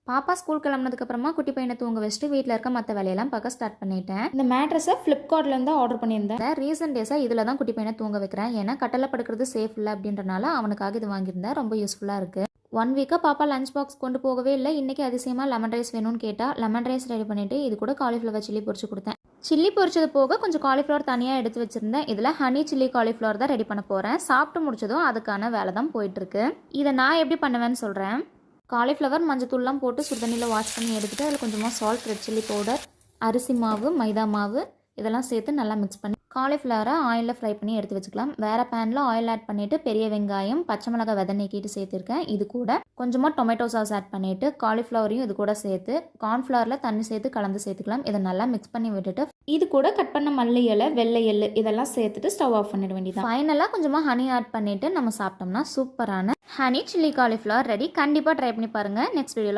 பாப்பா ஸ்கூல் கிளம்புனதுக்கப்புறமா குட்டி பையனை தூங்க வச்சுட்டு வீட்டில் இருக்க மற்ற வேலையெல்லாம் பார்க்க ஸ்டார்ட் பண்ணிட்டேன். இந்த மேட்ரஸை ஃப்ளிப்கார்ட்லேருந்து ஆர்டர் பண்ணியிருந்தேன். ரீசெண்ட் டேஸாக இதில் தான் குட்டி பையனை தூங்க வைக்கிறேன். ஏன்னா கட்டளை படுக்கிறது சேஃப் இல்லை அப்படின்றனால அவனுக்காக இது வாங்கியிருந்தேன். ரொம்ப யூஸ்ஃபுல்லாக இருக்குது. 1 வீக்காக பாப்பா லஞ்ச் பாக்ஸ் கொண்டு போகவே இல்லை. இன்றைக்கி அதிசயமாக லெமன் ரைஸ் வேணும்னு கேட்டால் லெமன் ரைஸ் ரெடி பண்ணிவிட்டு இது கூட காலிஃப்ளவர் சில்லி பொரிச்சு கொடுத்தேன். சில்லி பொரிச்சது போக கொஞ்சம் காலிஃப்ளவர் தனியாக எடுத்து வச்சுருந்தேன். இதில் ஹனி சில்லி காலிஃப்ளவர் தான் ரெடி பண்ண போகிறேன். சாப்பிட்டு முடிச்சதும் அதுக்கான வேலை தான் போயிட்டுருக்கு. இதை நான் எப்படி பண்ணுவேன்னு சொல்கிறேன். காலிஃப்ளவர் மஞ்சத்தூள்லாம் போட்டு சுடுதண்ணியில் வாஷ் பண்ணி எடுத்துகிட்டு அதில் கொஞ்சமாக சால்ட், ரெட் சில்லி பவுடர், அரிசி மாவு, மைதா மாவு இதெல்லாம் சேர்த்து நல்லா மிக்ஸ் பண்ணி காலிஃப்ளவரை ஆயிலில் ஃப்ரை பண்ணி எடுத்து வச்சுக்கலாம். வேறு பேனில் ஆயில் ஆட் பண்ணிவிட்டு பெரிய வெங்காயம், பச்சை மிளகாய் விதை நீக்கிட்டு சேர்த்துருக்கேன். இது கூட கொஞ்சமாக டொமேட்டோ சாஸ் ஆட் பண்ணிவிட்டு காலிஃப்ளவரையும் இது கூட சேர்த்து கார்ன்ஃப்ளவரில் தண்ணி சேர்த்து கலந்து சேர்த்துக்கலாம். இதை நல்லா மிக்ஸ் பண்ணி விட்டுட்டு இது கூட கட் பண்ண மல்லி இலை, வெள்ளை எள்ளு இதெல்லாம் சேர்த்துட்டு ஸ்டவ் ஆஃப் பண்ணிட வேண்டியது. ஃபைனலாக கொஞ்சமாக ஹனி ஆட் பண்ணிவிட்டு நம்ம சாப்பிட்டோம்னா சூப்பரான ஹனி சில்லி காலிஃப்ளவர் ரெடி. கண்டிப்பாக ட்ரை பண்ணி பாருங்கள். நெக்ஸ்ட் வீடியோவில்